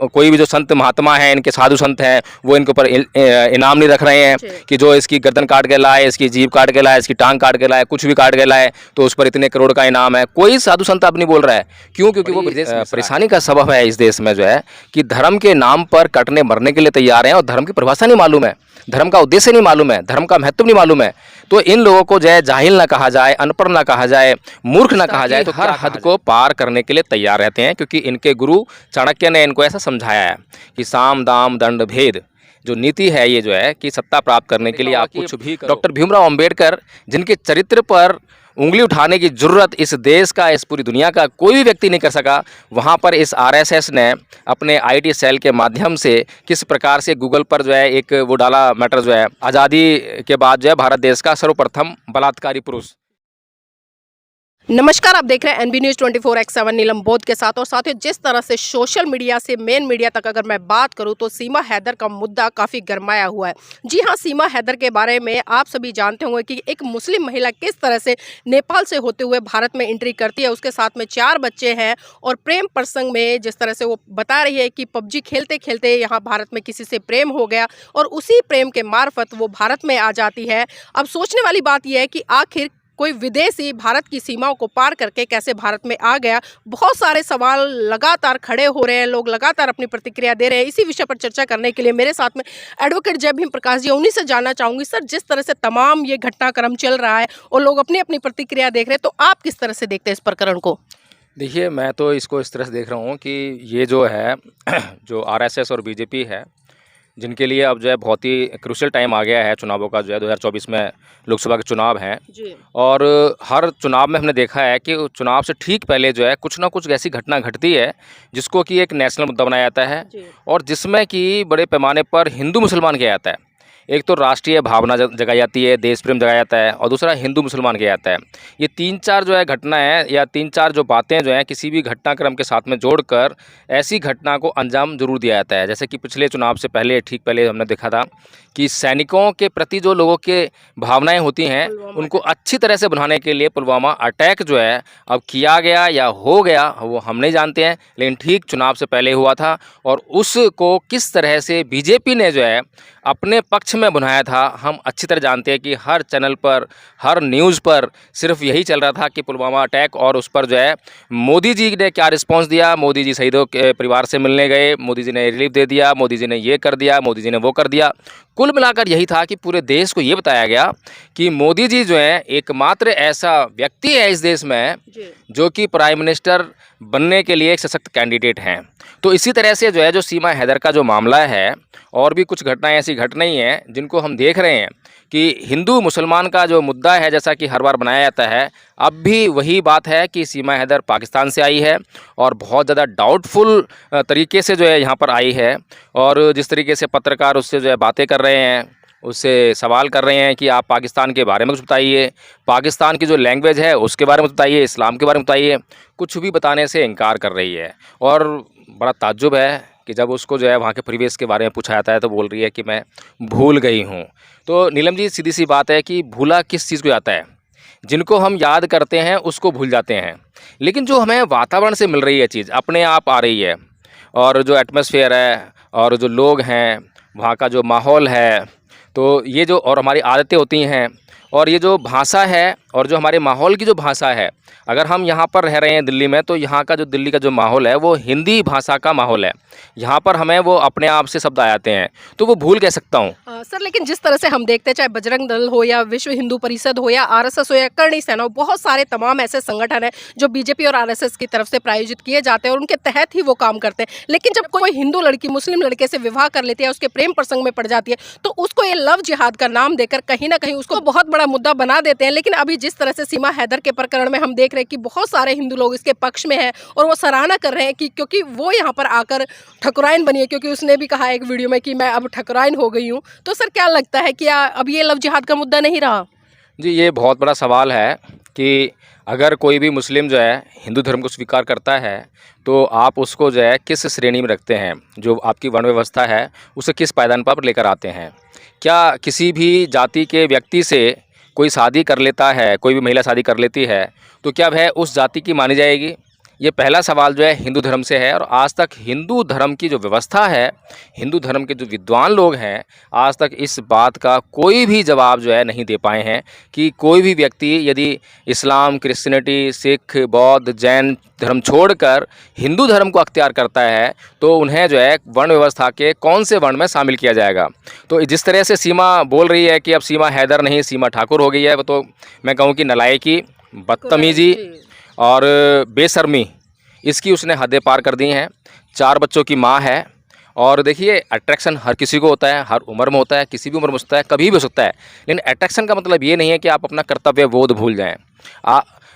कोई भी जो संत महात्मा हैं, इनके साधु संत हैं, वो इनके ऊपर इनाम नहीं रख रहे हैं कि जो इसकी गर्दन काट के लाए, इसकी जीभ काट के लाए, इसकी टांग काट के लाए, कुछ भी काट के लाए तो उस पर इतने करोड़ का इनाम है। कोई साधु संत अब नहीं बोल रहा है। क्यों? क्योंकि वो परेशानी का सबब है इस देश में जो है कि धर्म के नाम पर कटने मरने के लिए तैयार हैं और धर्म की परिभाषा नहीं मालूम है, धर्म का उद्देश्य नहीं मालूम है, धर्म का महत्व नहीं मालूम है। तो इन लोगों को जो है जाहिल ना कहा जाए, अनपढ़ ना कहा जाए, मूर्ख ना कहा जाए, तो हर हद को पार करने के लिए तैयार रहते हैं, क्योंकि इनके गुरु चाणक्य ने इनको ऐसा समझाया है कि साम दाम दंड भेद जो नीति है, ये जो है कि सत्ता प्राप्त करने के लिए आप कुछ भी करो। डॉक्टर भीमराव अंबेडकर, जिनके चरित्र पर उंगली उठाने की जरूरत इस देश का, इस पूरी दुनिया का कोई भी व्यक्ति नहीं कर सका, वहाँ पर इस आरएसएस ने अपने आईटी सेल के माध्यम से किस प्रकार से गूगल पर जो है एक वो डाला मैटर, जो है आज़ादी के बाद जो है भारत देश का सर्वप्रथम बलात्कारी पुरुष। नमस्कार, आप देख रहे हैं एनबी न्यूज़ 24/7 नीलम बोध के साथ। और साथियों, जिस तरह से सोशल मीडिया से मेन मीडिया तक अगर मैं बात करूं तो सीमा हैदर का मुद्दा काफ़ी गरमाया हुआ है। जी हां, सीमा हैदर के बारे में आप सभी जानते होंगे कि एक मुस्लिम महिला किस तरह से नेपाल से होते हुए भारत में एंट्री करती है। उसके साथ में 4 बच्चे हैं और प्रेम प्रसंग में जिस तरह से वो बता रही है कि पबजी खेलते खेलते यहाँ भारत में किसी से प्रेम हो गया और उसी प्रेम के मार्फत वो भारत में आ जाती है। अब सोचने वाली बात यह है कि आखिर कोई विदेशी भारत की सीमाओं को पार करके कैसे भारत में आ गया। बहुत सारे सवाल लगातार खड़े हो रहे हैं, लोग लगातार अपनी प्रतिक्रिया दे रहे हैं। इसी विषय पर चर्चा करने के लिए मेरे साथ में एडवोकेट जय भीम प्रकाश जी, उन्हीं से जानना चाहूँगी सर, जिस तरह से तमाम ये घटनाक्रम चल रहा है और लोग अपनी अपनी प्रतिक्रिया देख रहे हैं, तो आप किस तरह से देखते हैं इस प्रकरण को? देखिए, मैं तो इसको इस तरह से देख रहा हूँ कि ये जो है जो आरएसएस और बीजेपी है, जिनके लिए अब जो है बहुत ही क्रूशियल टाइम आ गया है चुनावों का, जो है 2024 में लोकसभा के चुनाव हैं जी। और हर चुनाव में हमने देखा है कि चुनाव से ठीक पहले जो है कुछ ना कुछ ऐसी घटना घटती है जिसको कि एक नेशनल मुद्दा बनाया जाता है और जिसमें कि बड़े पैमाने पर हिंदू मुसलमान किया जाता है। एक तो राष्ट्रीय भावना जगाई जाती है, देश प्रेम जगाया जाता है, और दूसरा हिंदू मुसलमान किया जाता है। ये 3-4 जो है घटना है या 3-4 जो बातें जो हैं किसी भी घटनाक्रम के साथ में जोड़कर ऐसी घटना को अंजाम जरूर दिया जाता है। जैसे कि पिछले चुनाव से पहले, ठीक पहले हमने देखा था कि सैनिकों के प्रति जो लोगों के भावनाएं होती हैं उनको अच्छी तरह से बनाने के लिए पुलवामा अटैक जो है अब किया गया या हो गया वो हम नहीं जानते हैं, लेकिन ठीक चुनाव से पहले हुआ था और उसको किस तरह से बीजेपी ने जो है अपने पक्ष में बनाया था हम अच्छी तरह जानते हैं कि हर चैनल पर, हर न्यूज़ पर सिर्फ यही चल रहा था कि पुलवामा अटैक, और उस पर जो है मोदी जी ने क्या रिस्पांस दिया। मोदी जी शहीदों के परिवार से मिलने गए, मोदी जी ने रिलीफ दे दिया, मोदी जी ने ये कर दिया, मोदी जी ने वो कर दिया। कुल मिलाकर यही था कि पूरे देश को ये बताया गया कि मोदी जी जो है एकमात्र ऐसा व्यक्ति है इस देश में जो कि प्राइम मिनिस्टर बनने के लिए एक सशक्त कैंडिडेट हैं। तो इसी तरह से जो है जो सीमा हैदर का जो मामला है और भी कुछ घटनाएं ऐसी घट रही हैं जिनको हम देख रहे हैं कि हिंदू मुसलमान का जो मुद्दा है, जैसा कि हर बार बनाया जाता है, अब भी वही बात है कि सीमा हैदर पाकिस्तान से आई है और बहुत ज़्यादा डाउटफुल तरीके से जो है यहाँ पर आई है। और जिस तरीके से पत्रकार उससे जो है बातें कर रहे हैं, उससे सवाल कर रहे हैं कि आप पाकिस्तान के बारे में कुछ बताइए, पाकिस्तान की जो लैंग्वेज है उसके बारे में बताइए, इस्लाम के बारे में बताइए, कुछ भी बताने से इनकार कर रही है। और बड़ा ताज्जुब है कि जब उसको जो है वहाँ के परिवेश के बारे में पूछा जाता है तो बोल रही है कि मैं भूल गई हूँ। तो नीलम जी, सीधी सी बात है कि भूला किस चीज़ को जाता है? जिनको हम याद करते हैं उसको भूल जाते हैं, लेकिन जो हमें वातावरण से मिल रही है चीज़ अपने आप आ रही है, और जो एटमॉस्फेयर है और जो लोग हैं, वहाँ का जो माहौल है, तो ये जो और हमारी आदतें होती हैं और ये जो भाषा है और जो हमारे माहौल की जो भाषा है, अगर हम यहाँ पर रह रहे हैं दिल्ली में, तो यहाँ का जो दिल्ली का जो माहौल है वो हिंदी भाषा का माहौल है। यहाँ पर हमें वो अपने आप से शब्द आ जाते हैं, तो वो भूल कह सकता हूँ सर, लेकिन जिस तरह से हम देखते हैं, चाहे बजरंग दल हो या विश्व हिंदू परिषद हो या आरएसएस हो या करणी सेना हो, बहुत सारे तमाम ऐसे संगठन हैं जो बीजेपी और आरएसएस की तरफ से प्रायोजित किए जाते हैं और उनके तहत ही वो काम करते हैं। लेकिन जब कोई हिंदू लड़की मुस्लिम लड़के से विवाह कर लेती है, उसके प्रेम प्रसंग में पड़ जाती है, तो उसको ये लव जिहाद का नाम देकर कहीं ना कहीं उसको बहुत बड़ा मुद्दा बना देते हैं। लेकिन अभी जिस तरह से सीमा हैदर के प्रकरण में हम देख रहे हैं कि बहुत सारे हिंदू लोग इसके पक्ष में हैं और वो सराहना कर रहे हैं कि क्योंकि वो यहाँ पर आकर ठकुराइन बनी है, क्योंकि उसने भी कहा एक वीडियो में कि मैं अब ठकुराइन हो गई हूँ। तो सर, क्या लगता है कि अब ये लव जिहाद का मुद्दा नहीं रहा? जी, ये बहुत बड़ा सवाल है कि अगर कोई भी मुस्लिम जो है हिंदू धर्म को स्वीकार करता है तो आप उसको जो है किस श्रेणी में रखते हैं, जो आपकी वर्ण व्यवस्था है उसे किस पायदान पर लेकर आते हैं। क्या किसी भी जाति के व्यक्ति से कोई शादी कर लेता है, कोई भी महिला शादी कर लेती है, तो क्या वह उस जाति की मानी जाएगी? ये पहला सवाल जो है हिंदू धर्म से है, और आज तक हिंदू धर्म की जो व्यवस्था है, हिंदू धर्म के जो विद्वान लोग हैं, आज तक इस बात का कोई भी जवाब जो है नहीं दे पाए हैं कि कोई भी व्यक्ति यदि इस्लाम, क्रिश्चियनिटी, सिख, बौद्ध, जैन धर्म छोड़कर हिंदू धर्म को अख्तियार करता है तो उन्हें जो है वर्ण व्यवस्था के कौन से वर्ण में शामिल किया जाएगा। तो जिस तरह से सीमा बोल रही है कि अब सीमा हैदर नहीं सीमा ठाकुर हो गई है, वो तो मैं कहूँ कि नालायकी, बदतमीजी और बेशर्मी, इसकी उसने हदें पार कर दी हैं। 4 बच्चों की माँ है, और देखिए अट्रैक्शन हर किसी को होता है, हर उम्र में होता है, किसी भी उम्र में हो सकता है, कभी भी हो सकता है, लेकिन अट्रैक्शन का मतलब ये नहीं है कि आप अपना कर्तव्य बोध भूल जाएं।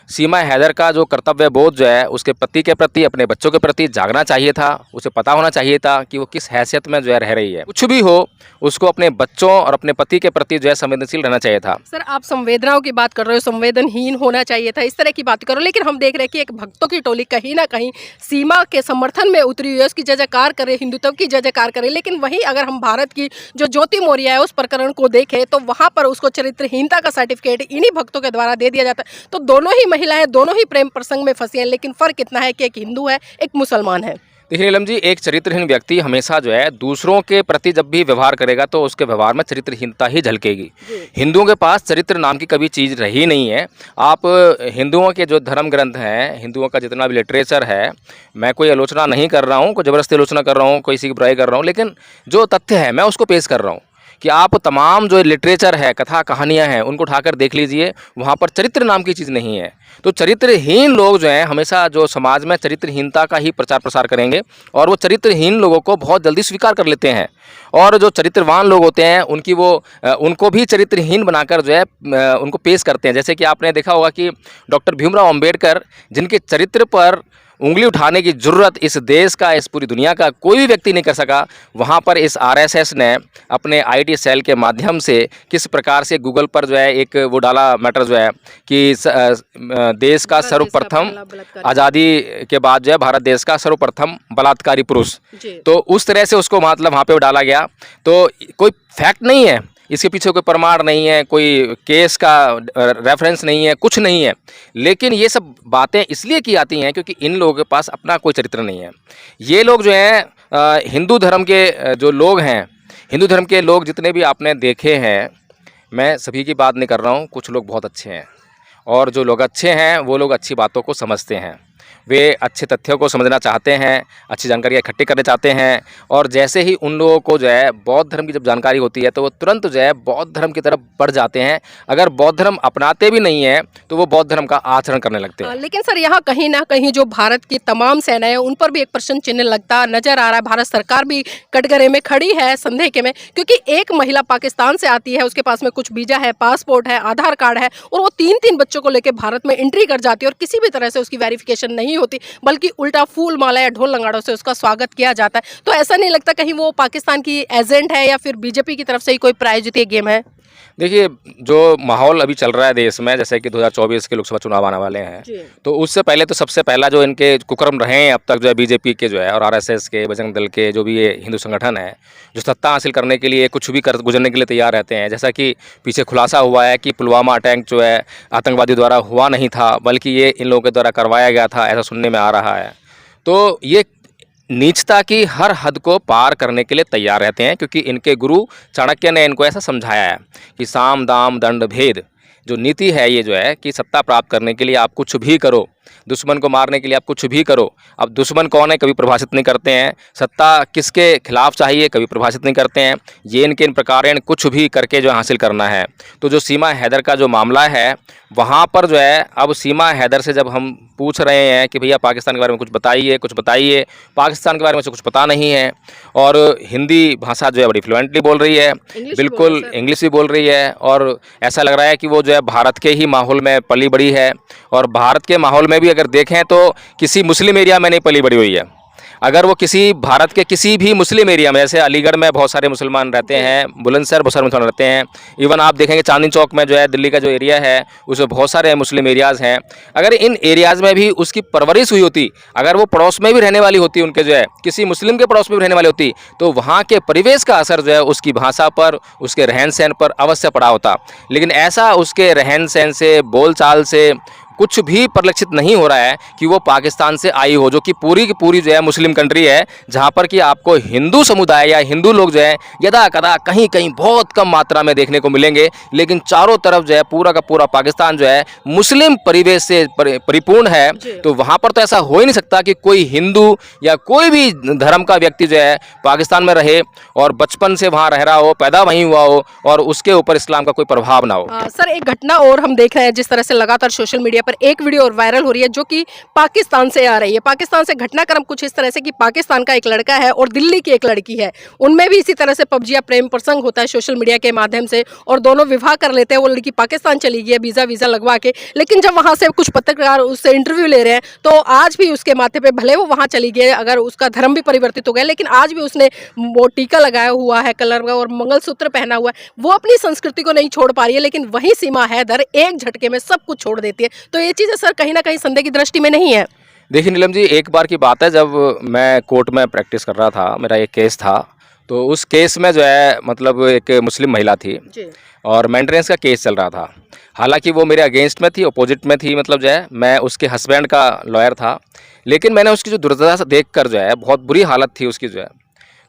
सीमा हैदर का जो कर्तव्य बोध जो है उसके पति के प्रति, अपने बच्चों के प्रति जागना चाहिए था, उसे पता होना चाहिए था कि वो किस हैसियत में जो है रह रही है। कुछ भी हो, उसको अपने बच्चों और अपने पति के प्रति जो है संवेदनशील रहना चाहिए था। सर, आप संवेदनाओं की बात कर रहे हो, संवेदनहीन होना चाहिए था, इस तरह की बात करो, लेकिन हम देख रहे हैं कि एक भक्तों की टोली कहीं ना कहीं सीमा के समर्थन में उतरी हुई है, उसकी जय जयकार करे, हिंदुत्व की जय जयकार करे। लेकिन वहीं अगर हम भारत की जो ज्योति मौर्य है उस प्रकरण को देखें तो वहाँ पर उसको चरित्रहीनता का सर्टिफिकेट इन्हीं भक्तों के द्वारा दे दिया जाता है। तो दोनों ही महिलाएं दोनों ही प्रेम प्रसंग में फंसी हैं, लेकिन फ़र्क इतना है कि एक हिंदू है, एक मुसलमान है। देखिए नीलम जी, एक चरित्रहीन व्यक्ति हमेशा जो है दूसरों के प्रति जब भी व्यवहार करेगा तो उसके व्यवहार में चरित्रहीनता ही झलकेगी। हिंदुओं के पास चरित्र नाम की कभी चीज़ रही नहीं है। आप हिंदुओं के जो धर्म ग्रंथ हैं, हिंदुओं का जितना भी लिटरेचर है, मैं कोई आलोचना नहीं कर रहा हूँ, कोई ज़बरदस्ती आलोचना कर रहा हूँ, कोई किसी की बुराई कर रहा हूँ, लेकिन जो तथ्य है मैं उसको पेश कर रहा हूँ कि आप तमाम जो लिटरेचर है, कथा कहानियाँ हैं, उनको उठाकर देख लीजिए, वहाँ पर चरित्र नाम की चीज़ नहीं है। तो चरित्रहीन लोग जो हैं हमेशा जो समाज में चरित्रहीनता का ही प्रचार प्रसार करेंगे, और वो चरित्रहीन लोगों को बहुत जल्दी स्वीकार कर लेते हैं, और जो चरित्रवान लोग होते हैं उनको भी चरित्रहीन बनाकर जो है उनको पेश करते हैं। जैसे कि आपने देखा होगा कि डॉक्टर भीमराव अंबेडकर, जिनके चरित्र पर उंगली उठाने की ज़रूरत इस देश का, इस पूरी दुनिया का कोई भी व्यक्ति नहीं कर सका, वहाँ पर इस आरएसएस ने अपने आईटी सेल के माध्यम से किस प्रकार से गूगल पर जो है एक वो डाला मैटर जो है कि देश का सर्वप्रथम आज़ादी के बाद जो है भारत देश का सर्वप्रथम बलात्कारी पुरुष, तो उस तरह से उसको मतलब वहाँ पे डाला गया। तो कोई फैक्ट नहीं है, इसके पीछे कोई प्रमाण नहीं है, कोई केस का रेफरेंस नहीं है, कुछ नहीं है, लेकिन ये सब बातें इसलिए की जाती हैं क्योंकि इन लोगों के पास अपना कोई चरित्र नहीं है। ये लोग जो हैं हिंदू धर्म के जो लोग हैं, हिंदू धर्म के लोग जितने भी आपने देखे हैं, मैं सभी की बात नहीं कर रहा हूँ, कुछ लोग बहुत अच्छे हैं, और जो लोग अच्छे हैं वो लोग अच्छी बातों को समझते हैं, वे अच्छे तथ्यों को समझना चाहते हैं, अच्छी जानकारी इकट्ठी करना चाहते हैं, और जैसे ही उन लोगों को जो है बौद्ध धर्म की जब जानकारी होती है तो वो तुरंत जो है बौद्ध धर्म की तरफ बढ़ जाते हैं। अगर बौद्ध धर्म अपनाते भी नहीं हैं तो वो बौद्ध धर्म का आचरण करने लगते हैं। लेकिन सर, यहाँ कहीं ना कहीं जो भारत की तमाम सेनाएं उन पर भी एक प्रश्न चिन्ह लगता नजर आ रहा है। भारत सरकार भी कटघरे में खड़ी है संदेह के में, क्योंकि एक महिला पाकिस्तान से आती है, उसके पास में कुछ वीजा है, पासपोर्ट है, आधार कार्ड है, और वो 3-3 बच्चों को लेकर भारत में एंट्री कर जाती है और किसी भी तरह से उसकी वेरिफिकेशन नहीं होती, बल्कि उल्टा फूल माला या ढोल लंगाड़ों से उसका स्वागत किया जाता है। तो ऐसा नहीं लगता कहीं वो पाकिस्तान की एजेंट है या फिर बीजेपी की तरफ से ही कोई प्रायोजित गेम है? देखिए, जो माहौल अभी चल रहा है देश में, जैसे कि 2024 के लोकसभा चुनाव आने वाले हैं, तो उससे पहले तो सबसे पहला जो इनके कुकर्म रहे हैं अब तक जो है बीजेपी के जो है और आरएसएस के, बजरंग दल के, जो भी ये हिंदू संगठन है, जो सत्ता हासिल करने के लिए कुछ भी कर गुजरने के लिए तैयार रहते हैं। जैसा कि पीछे खुलासा हुआ है कि पुलवामा अटैक जो है आतंकवादी द्वारा हुआ नहीं था, बल्कि ये इन लोगों के द्वारा करवाया गया था, ऐसा सुनने में आ रहा है। तो ये नीचता की हर हद को पार करने के लिए तैयार रहते हैं, क्योंकि इनके गुरु चाणक्य ने इनको ऐसा समझाया है कि साम दाम दंड भेद जो नीति है, ये जो है कि सत्ता प्राप्त करने के लिए आप कुछ भी करो, दुश्मन को मारने के लिए आप कुछ भी करो। अब दुश्मन कौन है कभी परिभाषित नहीं करते हैं, सत्ता किसके खिलाफ चाहिए कभी परिभाषित नहीं करते हैं, ये इनके इन प्रकार कुछ भी करके जो हासिल करना है। तो जो सीमा हैदर का जो मामला है, वहाँ पर जो है अब सीमा हैदर से जब हम पूछ रहे हैं कि भैया पाकिस्तान के बारे में कुछ बताइए, पाकिस्तान के बारे में से कुछ पता नहीं है, और हिंदी भाषा जो है बड़ी फ्लुएंटली बोल रही है, बिल्कुल इंग्लिश भी बोल रही है, और ऐसा लग रहा है कि वो जो है भारत के ही माहौल में पली बड़ी है, और भारत के माहौल में भी अगर देखें तो किसी मुस्लिम एरिया में नहीं पली बड़ी हुई है। अगर वो किसी भारत के किसी भी मुस्लिम एरिया में, जैसे अलीगढ़ में बहुत सारे मुसलमान रहते हैं, बुलंदशहर बहुत सारे मुसलमान रहते हैं, इवन आप देखेंगे चांदनी चौक में जो है दिल्ली का जो एरिया है उसमें बहुत सारे मुस्लिम एरियाज़ हैं। अगर इन एरियाज़ में भी उसकी परवरिश हुई होती, अगर वो पड़ोस में भी रहने वाली होती, उनके जो है किसी मुस्लिम के पड़ोस में भी रहने वाली होती, तो वहाँ के परिवेश का असर जो है उसकी भाषा पर, उसके रहन सहन पर अवश्य पड़ा होता। लेकिन ऐसा उसके रहन सहन से, बोल चाल से कुछ भी परिलक्षित नहीं हो रहा है कि वो पाकिस्तान से आई हो, जो कि पूरी की पूरी जो है मुस्लिम कंट्री है, जहाँ पर कि आपको हिंदू समुदाय या हिंदू लोग जो है यदा कदा कहीं कहीं बहुत कम मात्रा में देखने को मिलेंगे। लेकिन चारों तरफ जो है पूरा का पूरा पाकिस्तान जो है मुस्लिम परिवेश से परिपूर्ण है। तो वहाँ पर तो ऐसा हो ही नहीं सकता कि कोई हिंदू या कोई भी धर्म का व्यक्ति जो है पाकिस्तान में रहे और बचपन से वहाँ रह रहा हो, पैदा वहीं हुआ हो और उसके ऊपर इस्लाम का कोई प्रभाव ना हो। सर, एक घटना और हम देख रहे हैं, जिस तरह से लगातार सोशल मीडिया पर एक वीडियो और वायरल हो रही है जो कि पाकिस्तान से आ रही है। पाकिस्तान से घटनाक्रम कुछ इस तरह से कि पाकिस्तान का एक लड़का है और दिल्ली की एक लड़की है, उनमें भी इसी तरह से पबजी या प्रेम प्रसंग होता है सोशल मीडिया के माध्यम से और दोनों विवाह कर लेते हैं। वो लड़की पाकिस्तान चली गई है वीज़ा लगवा के, लेकिन जब वहाँ से कुछ पत्रकार उससे इंटरव्यू ले रहे हैं तो आज भी उसके माथे पे, भले वो वहाँ चली गई, अगर उसका धर्म भी परिवर्तित हो गया, लेकिन आज भी उसने वो टीका लगाया हुआ है कलर का और मंगलसूत्र पहना हुआ है। वो अपनी संस्कृति को नहीं छोड़ पा रही है, लेकिन वही सीमा हैदर एक झटके में सब कुछ छोड़ देती है। तो ये चीज़ें सर कहीं ना कहीं संदेह की दृष्टि में नहीं है? देखिए नीलम जी, एक बार की बात है, जब मैं कोर्ट में प्रैक्टिस कर रहा था, मेरा एक केस था, तो उस केस में जो है मतलब एक मुस्लिम महिला थी और मेंटेनेंस का केस चल रहा था। हालांकि वो मेरे अगेंस्ट में थी, अपोजिट में थी, मतलब जो है मैं उसके हस्बैंड का लॉयर था। लेकिन मैंने उसकी जो दुर्दशा देख कर जो है, बहुत बुरी हालत थी उसकी जो है,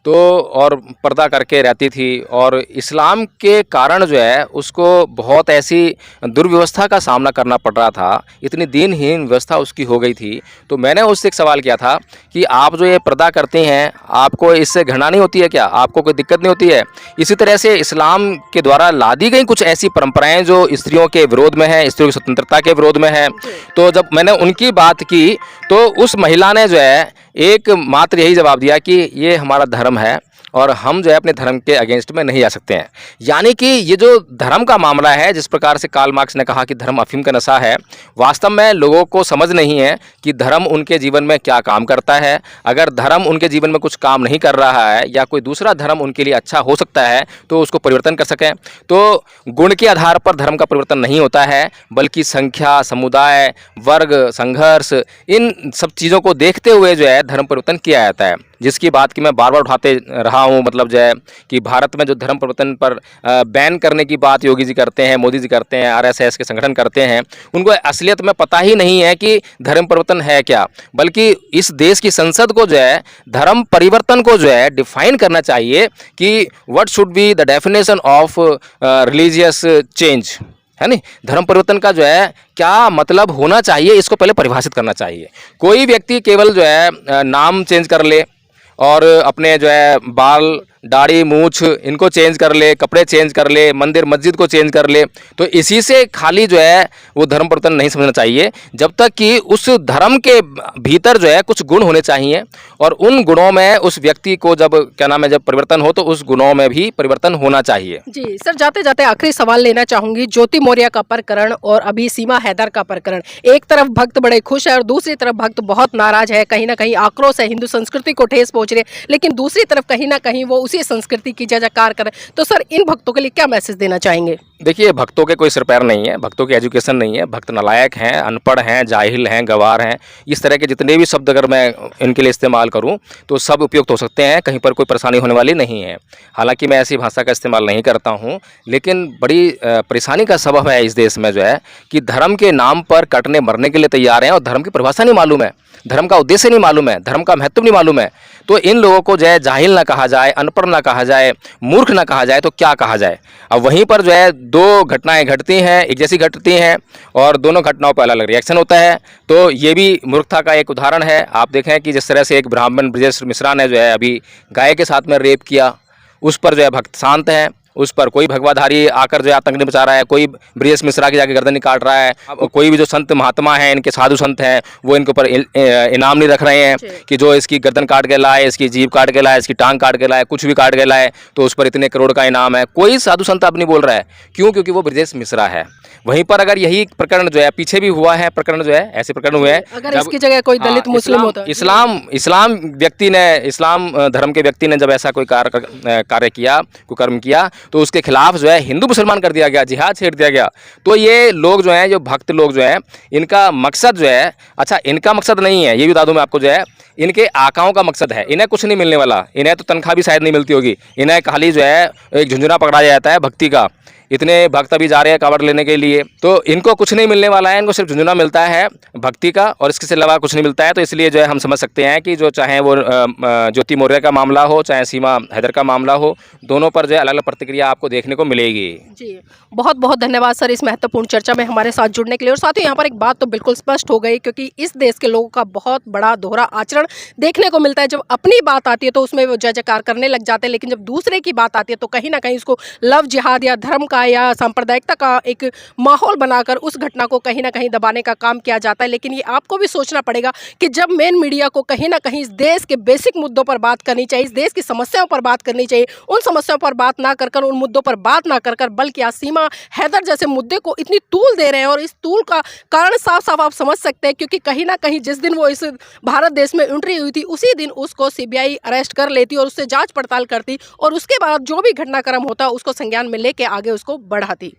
तो और पर्दा करके रहती थी और इस्लाम के कारण जो है उसको बहुत ऐसी दुर्व्यवस्था का सामना करना पड़ रहा था, इतनी दीनहीन व्यवस्था उसकी हो गई थी। तो मैंने उससे एक सवाल किया था कि आप जो ये पर्दा करते हैं, आपको इससे घृणा नहीं होती है क्या? आपको कोई दिक्कत नहीं होती है? इसी तरह से इस्लाम के द्वारा ला दी गई कुछ ऐसी परंपराएं जो स्त्रियों के विरोध में है, स्त्रियों की स्वतंत्रता के विरोध में है। तो जब मैंने उनकी बात की तो उस महिला ने जो है एक मात्र यही जवाब दिया कि ये हमारा धर्म है और हम जो है अपने धर्म के अगेंस्ट में नहीं जा सकते हैं। यानी कि ये जो धर्म का मामला है, जिस प्रकार से कार्ल मार्क्स ने कहा कि धर्म अफीम का नशा है, वास्तव में लोगों को समझ नहीं है कि धर्म उनके जीवन में क्या काम करता है। अगर धर्म उनके जीवन में कुछ काम नहीं कर रहा है या कोई दूसरा धर्म उनके लिए अच्छा हो सकता है तो उसको परिवर्तन कर सकें। तो गुण के आधार पर धर्म का परिवर्तन नहीं होता है, बल्कि संख्या, समुदाय, वर्ग, संघर्ष, इन सब चीज़ों को देखते हुए जो है धर्म परिवर्तन किया जाता है। जिसकी बात की मैं बार बार उठाते रहा हूँ, मतलब जो है कि भारत में जो धर्म परिवर्तन पर बैन करने की बात योगी जी करते हैं, मोदी जी करते हैं, आरएसएस के संगठन करते हैं, उनको असलियत में पता ही नहीं है कि धर्म परिवर्तन है क्या। बल्कि इस देश की संसद को जो है धर्म परिवर्तन को जो है डिफाइन करना चाहिए कि what should be the definition of religious change, है नहीं। धर्म परिवर्तन का जो है क्या मतलब होना चाहिए, इसको पहले परिभाषित करना चाहिए। कोई व्यक्ति केवल जो है नाम चेंज कर ले और अपने जो है बाल, दाढ़ी, मूछ इनको चेंज कर ले, कपड़े चेंज कर ले, मंदिर मस्जिद को चेंज कर ले, तो इसी से खाली जो है वो धर्म परिवर्तन नहीं समझना चाहिए। जब तक कि उस धर्म के भीतर जो है कुछ गुण होने चाहिए और उन गुणों में उस व्यक्ति को जब क्या नाम है जब परिवर्तन हो तो उस गुणों में भी परिवर्तन होना चाहिए। जी सर, जाते जाते आखिरी सवाल लेना चाहूंगी। ज्योति मौर्य का प्रकरण और अभी सीमा हैदर का प्रकरण, एक तरफ भक्त बड़े खुश है और दूसरी तरफ भक्त बहुत नाराज है, कहीं ना कहीं आक्रोश है, हिंदू संस्कृति को ठेस पहुंच रही है, लेकिन दूसरी तरफ कहीं ना कहीं वो उसी संस्कृति की जयकार करें। तो सर इन भक्तों के लिए क्या मैसेज देना चाहेंगे? देखिए, भक्तों के कोई सिर पैर नहीं है, भक्तों की एजुकेशन नहीं है, भक्त नालायक हैं, अनपढ़ हैं, जाहिल हैं, गवार हैं। इस तरह के जितने भी शब्द अगर मैं इनके लिए इस्तेमाल करूं तो सब उपयुक्त हो सकते हैं, कहीं पर कोई परेशानी होने वाली नहीं है। हालांकि मैं ऐसी भाषा का इस्तेमाल नहीं करता हूं, लेकिन बड़ी परेशानी का सबब है इस देश में जो है कि धर्म के नाम पर कटने मरने के लिए तैयार हैं और धर्म की परिभाषा नहीं मालूम है, धर्म का उद्देश्य नहीं मालूम है, धर्म का महत्व नहीं मालूम है। तो इन लोगों को जो है जाहिल ना कहा जाए, अनपढ़ ना कहा जाए, मूर्ख ना कहा जाए तो क्या कहा जाए। अब वहीं पर जो है दो घटनाएं घटती हैं, एक जैसी घटती हैं और दोनों घटनाओं पर अलग अलग रिएक्शन होता है, तो ये भी मूर्खता का एक उदाहरण है। आप देखें कि जिस तरह से एक ब्राह्मण ब्रजेश मिश्रा ने जो है अभी गाय के साथ में रेप किया, उस पर जो है भक्त शांत हैं, उस पर कोई भगवाधारी आकर जो आतंक नहीं मचा रहा है, कोई ब्रजेश मिश्रा की जाके गर्दन नहीं काट रहा है। अब कोई भी जो संत महात्मा हैं, इनके साधु संत हैं, वो इनके ऊपर इनाम नहीं रख रहे हैं कि जो इसकी गर्दन काट के लाए, इसकी जीभ काट के लाए, इसकी टांग काट के लाए, कुछ भी काट के लाए तो उस पर इतने करोड़ का इनाम है। कोई साधु संत अब नहीं बोल रहा है, क्यों? क्योंकि वो ब्रजेश मिश्रा है। वहीं पर अगर यही प्रकरण जो है पीछे भी हुआ है, प्रकरण जो है ऐसे प्रकरण हुए हैं, अगर इसकी जगह कोई दलित मुस्लिम होता, इस्लाम व्यक्ति ने, इस्लाम धर्म के व्यक्ति ने जब ऐसा कोई कार्य किया, कुकर्म किया, तो उसके खिलाफ जो है हिंदू मुसलमान कर दिया गया, जिहाद छेड़ दिया गया। तो ये लोग जो हैं, जो भक्त लोग जो हैं, इनका मकसद जो है, अच्छा इनका मकसद नहीं है, ये भी बता दूं मैं आपको, जो है इनके आकाओं का मकसद है। इन्हें कुछ नहीं मिलने वाला, इन्हें तो तनख्वाह भी शायद नहीं मिलती होगी, इन्हें खाली जो है एक झुंझुना पकड़ा जाता है भक्ति का। इतने भक्त अभी जा रहे हैं कांवड़ लेने के लिए, तो इनको कुछ नहीं मिलने वाला है, इनको सिर्फ झुंझुना मिलता है भक्ति का, और इसके अलावा कुछ नहीं मिलता है। तो इसलिए जो है हम समझ सकते हैं कि जो चाहे वो ज्योति मौर्य का मामला हो, चाहे सीमा हैदर का मामला हो, दोनों पर जो है अलग अलग प्रतिक्रिया आपको देखने को मिलेगी। जी, बहुत बहुत धन्यवाद सर इस महत्वपूर्ण चर्चा में हमारे साथ जुड़ने के लिए। और साथ ही यहाँ पर एक बात तो बिल्कुल स्पष्ट हो गई, क्योंकि इस देश के लोगों का बहुत बड़ा दोहरा आचरण देखने को मिलता है। जब अपनी बात आती है तो उसमें वो जय जयकार करने लग जाते हैं, लेकिन जब दूसरे की बात आती है तो कहीं ना कहीं उसको लव जिहाद या धर्म का या सांप्रदायिकता का एक माहौल बनाकर उस घटना को कहीं ना कहीं दबाने का काम किया जाता है। लेकिन ये आपको भी सोचना पड़ेगा कि जब मेन मीडिया को कहीं ना कहीं इस देश के बेसिक मुद्दों पर बात करनी चाहिए, इस देश की समस्याओं पर बात करनी चाहिए, उन समस्याओं पर बात ना कर उन मुद्दों पर बात ना कर बल्कि आज सीमा हैदर जैसे मुद्दे को इतनी तूल दे रहे हैं। और इस तूल का कारण साफ साफ आप समझ सकते हैं, क्योंकि कहीं ना कहीं जिस दिन वो इस भारत देश में एंट्री हुई थी उसी दिन उसको सीबीआई अरेस्ट कर लेती और उससे जांच पड़ताल करती, और उसके बाद जो भी घटनाक्रम होता उसको संज्ञान में लेके आगे उसको बढ़ाती।